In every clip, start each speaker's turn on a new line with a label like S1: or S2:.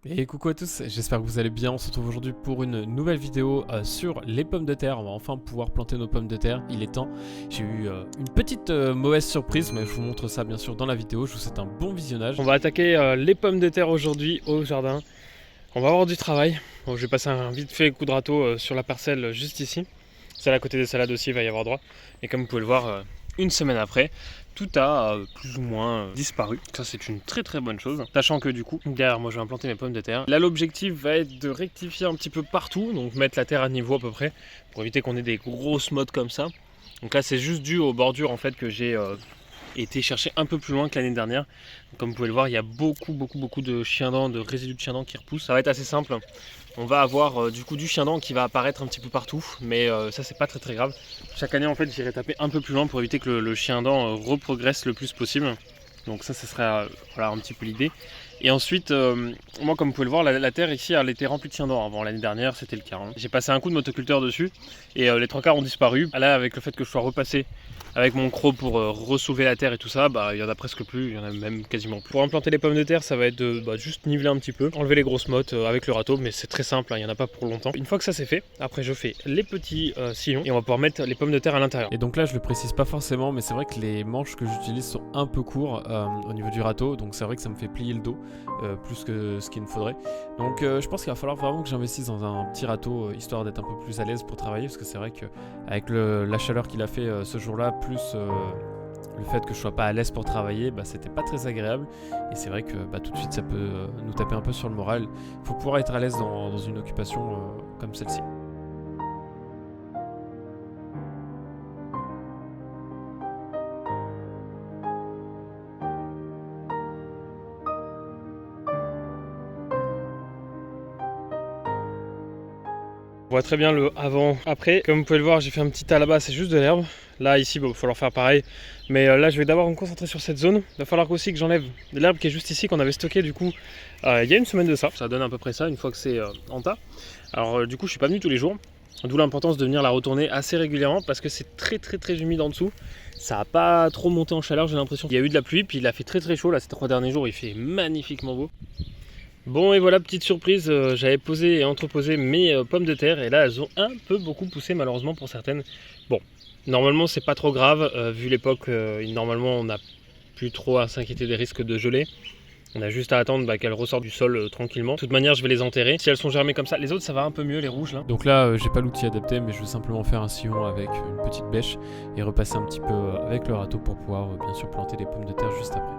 S1: Et coucou à tous, j'espère que vous allez bien. On se retrouve aujourd'hui pour une nouvelle vidéo sur les pommes de terre. On va enfin pouvoir planter nos pommes de terre, il est temps. J'ai eu une petite mauvaise surprise, mais je vous montre ça bien sûr dans la vidéo. Je vous souhaite un bon visionnage. On va attaquer les pommes de terre aujourd'hui au jardin. On va avoir du travail. Bon, je vais passer un vite fait coup de râteau sur la parcelle juste ici. Celle à côté des salades aussi, il va y avoir droit. Et comme vous pouvez le voir, une semaine après, tout a plus ou moins disparu. Ça, c'est une très très bonne chose. Sachant que du coup, derrière moi, je vais implanter mes pommes de terre. Là, l'objectif va être de rectifier un petit peu partout. Donc mettre la terre à niveau à peu près, pour éviter qu'on ait des grosses mottes comme ça. Donc là, c'est juste dû aux bordures en fait que j'ai été chercher un peu plus loin que l'année dernière. Donc, comme vous pouvez le voir, il y a beaucoup de chiens-dents, de résidus de chiens-dents qui repoussent. Ça va être assez simple. On va avoir du coup du chien-dent qui va apparaître un petit peu partout, mais ça c'est pas très grave. Chaque année en fait j'irai taper un peu plus loin pour éviter que le chien-dent reprogresse le plus possible. Donc ça sera voilà, un petit peu l'idée. Et ensuite, moi comme vous pouvez le voir, la terre ici elle était remplie de chiens-dents avant. L'année dernière c'était le cas. J'ai passé un coup de motoculteur dessus et les trois quarts ont disparu. Là avec le fait que je sois repassé avec mon croc pour ressoulever la terre et tout ça, il y en a presque plus, il y en a même quasiment plus. Pour implanter les pommes de terre, ça va être de juste niveler un petit peu, enlever les grosses mottes avec le râteau, mais c'est très simple, il n'y en a pas pour longtemps. Une fois que ça c'est fait, après je fais les petits sillons et on va pouvoir mettre les pommes de terre à l'intérieur. Et donc là je le précise pas forcément, mais c'est vrai que les manches que j'utilise sont un peu courts au niveau du râteau, donc c'est vrai que ça me fait plier le dos plus que ce qu'il me faudrait. Donc je pense qu'il va falloir vraiment que j'investisse dans un petit râteau histoire d'être un peu plus à l'aise pour travailler, parce que c'est vrai qu'avec la chaleur qu'il a fait ce jour-là, plus le fait que je sois pas à l'aise pour travailler, c'était pas très agréable. Et c'est vrai que tout de suite ça peut nous taper un peu sur le moral. Il faut pouvoir être à l'aise dans une occupation comme celle-ci. On voit très bien le avant-après. Comme vous pouvez le voir, j'ai fait un petit tas là-bas, c'est juste de l'herbe. Là, ici, il va falloir faire pareil. Mais là, je vais d'abord me concentrer sur cette zone. Il va falloir aussi que j'enlève de l'herbe qui est juste ici, qu'on avait stocké du coup il y a une semaine de ça. Ça donne à peu près ça, une fois que c'est en tas. Alors du coup, je suis pas venu tous les jours. D'où l'importance de venir la retourner assez régulièrement parce que c'est très humide en dessous. Ça n'a pas trop monté en chaleur, j'ai l'impression. Il y a eu de la pluie, puis il a fait très chaud. Là, ces 3 derniers jours, il fait magnifiquement beau. Bon et voilà, petite surprise, j'avais posé et entreposé mes pommes de terre et là elles ont un peu beaucoup poussé malheureusement pour certaines. Bon, normalement c'est pas trop grave, vu l'époque, normalement on n'a plus trop à s'inquiéter des risques de gelée. On a juste à attendre qu'elles ressortent du sol tranquillement. De toute manière je vais les enterrer, si elles sont germées comme ça. Les autres ça va un peu mieux, les rouges là. Donc là j'ai pas l'outil adapté, mais je vais simplement faire un sillon avec une petite bêche et repasser un petit peu avec le râteau pour pouvoir bien sûr planter les pommes de terre juste après.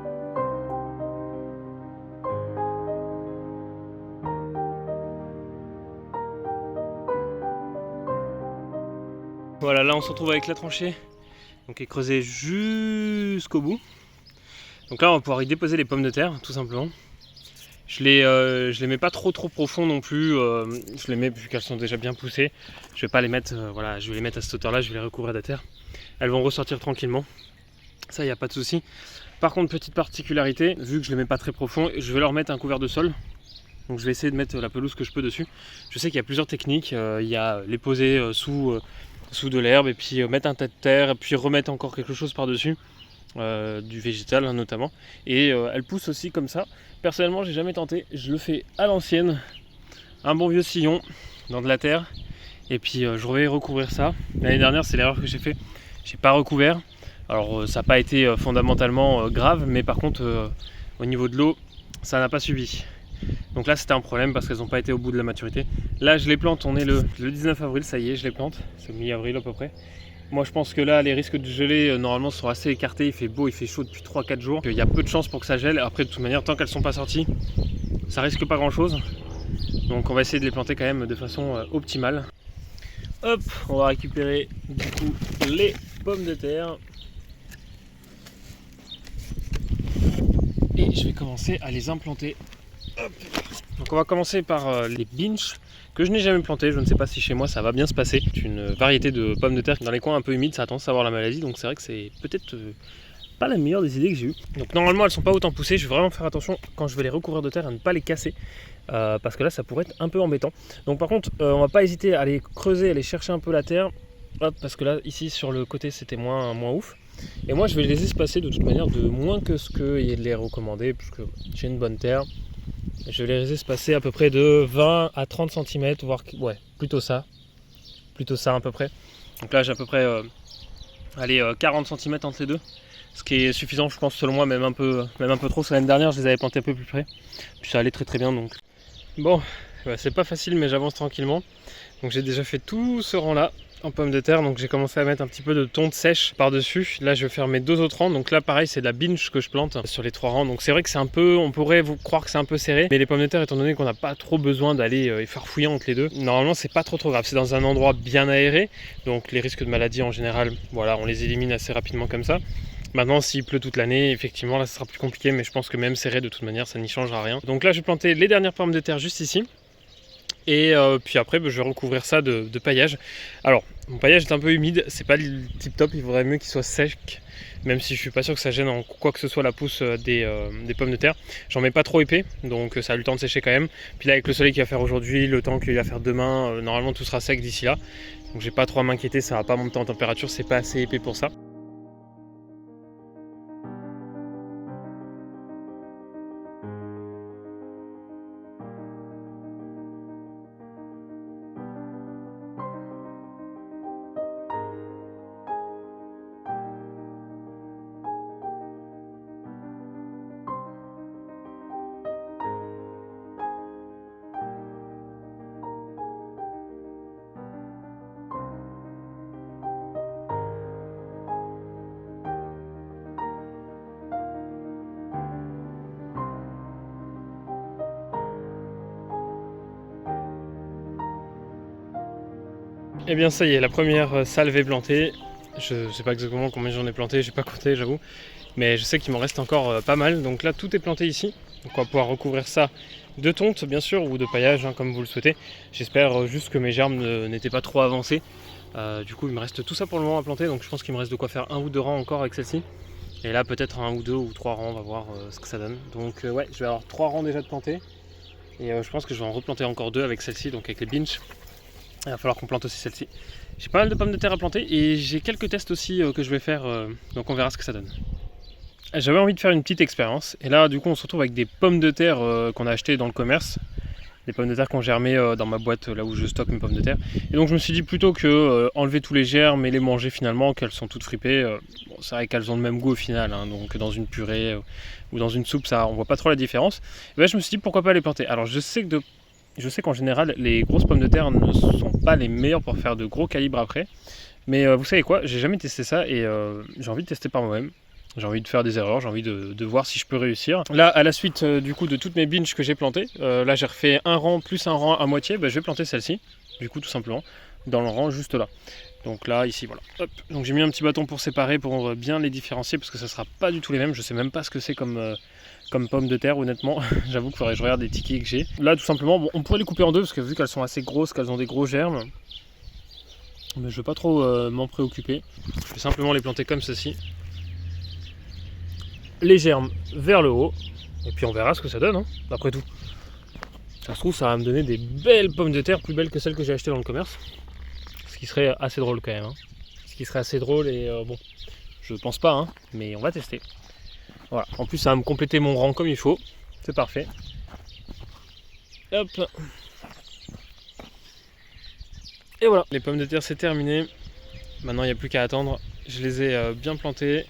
S1: Voilà, là on se retrouve avec la tranchée, donc qui est creusée jusqu'au bout. Donc là on va pouvoir y déposer les pommes de terre, tout simplement. Je les mets pas trop profond non plus, je les mets vu qu'elles sont déjà bien poussées. Je vais pas les mettre, voilà, je vais les mettre à cette hauteur là, je vais les recouvrir de terre. Elles vont ressortir tranquillement, ça y a pas de souci. Par contre, petite particularité, vu que je les mets pas très profond, je vais leur mettre un couvert de sol. Donc je vais essayer de mettre la pelouse que je peux dessus. Je sais qu'il y a plusieurs techniques, il y a les poser sous de l'herbe et puis mettre un tas de terre et puis remettre encore quelque chose par dessus, du végétal notamment, et elle pousse aussi comme ça. Personnellement j'ai jamais tenté, je le fais à l'ancienne, un bon vieux sillon dans de la terre et puis je vais recouvrir ça. L'année dernière c'est l'erreur que j'ai fait, j'ai pas recouvert. Alors ça n'a pas été fondamentalement grave, mais par contre au niveau de l'eau ça n'a pas suivi. Donc là c'était un problème parce qu'elles n'ont pas été au bout de la maturité. Là je les plante, on est le 19 avril, ça y est, je les plante, c'est mi-avril à peu près. Moi je pense que là les risques de gelée normalement sont assez écartés, il fait beau, il fait chaud depuis 3-4 jours. Il y a peu de chances pour que ça gèle, après de toute manière tant qu'elles ne sont pas sorties, ça risque pas grand chose. Donc on va essayer de les planter quand même de façon optimale. Hop, on va récupérer du coup les pommes de terre. Et je vais commencer à les implanter. Hop. Donc on va commencer par les binches que je n'ai jamais planté. Je ne sais pas si chez moi ça va bien se passer. C'est une variété de pommes de terre dans les coins un peu humides, ça a tendance à avoir la maladie, donc c'est vrai que c'est peut-être pas la meilleure des idées que j'ai eues. Donc normalement elles sont pas autant poussées, je vais vraiment faire attention quand je vais les recouvrir de terre à ne pas les casser, parce que là ça pourrait être un peu embêtant. Donc par contre on va pas hésiter à les creuser, à aller chercher un peu la terre. Hop, parce que là ici sur le côté c'était moins ouf. Et moi je vais les espacer de toute manière de moins que ce qu'il est recommandé, puisque j'ai une bonne terre.
S2: Je vais les laisser se passer à peu près de 20 à 30 cm, voire ouais, plutôt ça à peu près. Donc là j'ai à peu près 40 cm entre les deux, ce qui est suffisant je pense selon moi, même un peu trop. L'année dernière je les avais plantés un peu plus près, puis ça allait très bien donc. Bon, c'est pas facile mais j'avance tranquillement. Donc j'ai déjà fait tout ce rang là en pommes de terre, donc j'ai commencé à mettre un petit peu de tonte sèche par dessus. Là je vais faire mes 2 autres rangs, donc là pareil c'est de la binge que je plante sur les 3 rangs, donc c'est vrai que c'est un peu, on pourrait vous croire que c'est un peu serré, mais les pommes de terre étant donné qu'on n'a pas trop besoin d'aller farfouiller entre les deux, normalement c'est pas trop grave, c'est dans un endroit bien aéré, donc les risques de maladie en général, voilà, on les élimine assez rapidement comme ça. Maintenant s'il pleut toute l'année, effectivement là ce sera plus compliqué, mais je pense que même serré de toute manière ça n'y changera rien. Donc là je vais planter les dernières pommes de terre juste ici. Et puis après je vais recouvrir ça de paillage. Alors mon paillage est un peu humide, c'est pas le tip top, il vaudrait mieux qu'il soit sec, même si je suis pas sûr que ça gêne en quoi que ce soit la pousse des pommes de terre. J'en mets pas trop épais, donc ça a eu le temps de sécher quand même. Puis là avec le soleil qu'il va faire aujourd'hui, le temps qu'il va faire demain, normalement tout sera sec d'ici là. Donc j'ai pas trop à m'inquiéter, ça va pas monter en température, c'est pas assez épais pour ça. Et bien ça y est, la première salve est plantée. Je sais pas exactement combien j'en ai planté, j'ai pas compté j'avoue. Mais je sais qu'il m'en reste encore pas mal. Donc là tout est planté ici. Donc on va pouvoir recouvrir ça de tonte bien sûr, ou de paillage hein, comme vous le souhaitez. J'espère juste que mes germes n'étaient pas trop avancés. Du coup il me reste tout ça pour le moment à planter. Donc je pense qu'il me reste de quoi faire 1 ou 2 rangs encore avec celle-ci. Et là peut-être 1 ou 2 ou 3 rangs, on va voir ce que ça donne. Donc ouais, je vais avoir 3 rangs déjà de plantés. Et je pense que je vais en replanter encore 2 avec celle-ci, donc avec les binges. Il va falloir qu'on plante aussi celle-ci. J'ai pas mal de pommes de terre à planter et j'ai quelques tests aussi que je vais faire, donc on verra ce que ça donne. J'avais envie de faire une petite expérience et là du coup on se retrouve avec des pommes de terre qu'on a achetées dans le commerce. Des pommes de terre qui ont germé dans ma boîte là où je stocke mes pommes de terre. Et donc je me suis dit plutôt que enlever tous les germes et les manger finalement, qu'elles sont toutes fripées, bon, c'est vrai qu'elles ont le même goût au final, hein, donc dans une purée ou dans une soupe ça on voit pas trop la différence. Et ben, je me suis dit pourquoi pas les planter. Alors je sais qu'en général les grosses pommes de terre ne sont pas les meilleures pour faire de gros calibres après. Mais vous savez quoi, j'ai jamais testé ça et j'ai envie de tester par moi-même. J'ai envie de faire des erreurs, j'ai envie de voir si je peux réussir. Là, à la suite du coup de toutes mes binges que j'ai plantées, là j'ai refait un rang plus un rang à moitié, bah, je vais planter celle-ci, du coup tout simplement, dans le rang juste là. Donc là, ici, voilà. Hop. Donc j'ai mis un petit bâton pour séparer, pour bien les différencier, parce que ça sera pas du tout les mêmes. Je sais même pas ce que c'est comme pommes de terre, honnêtement. J'avoue qu'il faudrait que je regarde les tickets que j'ai. Là, tout simplement, bon, on pourrait les couper en deux, parce que vu qu'elles sont assez grosses, qu'elles ont des gros germes, mais je ne veux pas trop m'en préoccuper. Je vais simplement les planter comme ceci. Les germes vers le haut. Et puis on verra ce que ça donne, hein, après tout. Ça se trouve, ça va me donner des belles pommes de terre, plus belles que celles que j'ai achetées dans le commerce. Ce qui serait assez drôle quand même. Hein. Ce qui serait assez drôle et bon, je pense pas, hein, mais on va tester. Voilà. En plus, ça va me compléter mon rang comme il faut. C'est parfait. Hop. Et voilà, les pommes de terre c'est terminé. Maintenant il n'y a plus qu'à attendre. Je les ai bien plantées.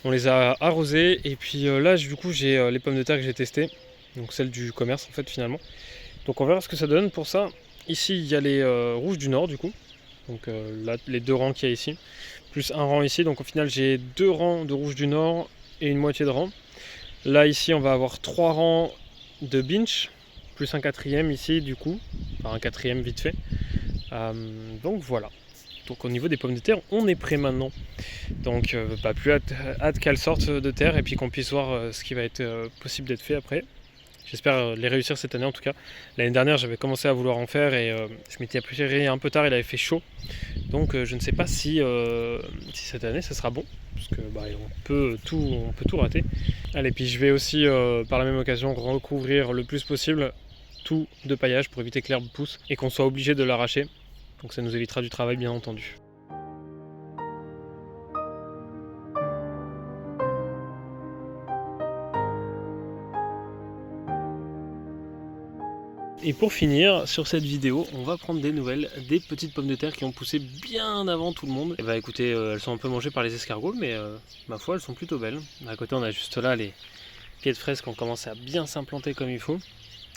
S2: On les a arrosées. Et puis là du coup j'ai les pommes de terre que j'ai testées. Donc celles du commerce en fait finalement. Donc on verra ce que ça donne pour ça. Ici il y a les rouges du nord du coup. Donc là les 2 rangs qu'il y a ici. Plus un rang ici. Donc au final j'ai 2 rangs de rouges du nord et une moitié de rang. Là ici on va avoir 3 rangs de binge. Plus un 4e ici du coup. Enfin un 4e vite fait. Donc voilà. Donc au niveau des pommes de terre, on est prêt maintenant. Donc plus hâte qu'elles sortent de terre et puis qu'on puisse voir ce qui va être possible d'être fait après. J'espère les réussir cette année en tout cas. L'année dernière j'avais commencé à vouloir en faire et je m'étais appliqué un peu tard, il avait fait chaud. Donc je ne sais pas si cette année ça sera bon. Parce que on peut tout rater. Allez, puis je vais aussi par la même occasion recouvrir le plus possible tout de paillage pour éviter que l'herbe pousse et qu'on soit obligé de l'arracher. Donc ça nous évitera du travail bien entendu. Et pour finir, sur cette vidéo, on va prendre des nouvelles des petites pommes de terre qui ont poussé bien avant tout le monde. Et bah écoutez, elles sont un peu mangées par les escargots, mais ma foi, elles sont plutôt belles. À côté, on a juste là les pieds de fraises qui ont commencé à bien s'implanter comme il faut.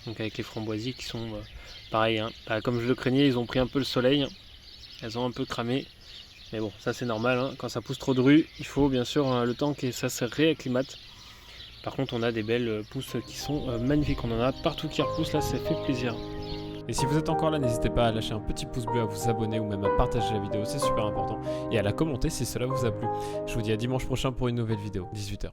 S2: Donc avec les framboisiers qui sont pareil, hein. Bah, comme je le craignais, ils ont pris un peu le soleil. Elles ont un peu cramé. Mais bon, ça c'est normal, hein. Quand ça pousse trop de rue, il faut bien sûr le temps que ça se réacclimate. Par contre, on a des belles pousses qui sont magnifiques. On en a partout qui repoussent, là, ça fait plaisir.
S1: Et si vous êtes encore là, n'hésitez pas à lâcher un petit pouce bleu, à vous abonner ou même à partager la vidéo, c'est super important. Et à la commenter si cela vous a plu. Je vous dis à dimanche prochain pour une nouvelle vidéo, 18 h.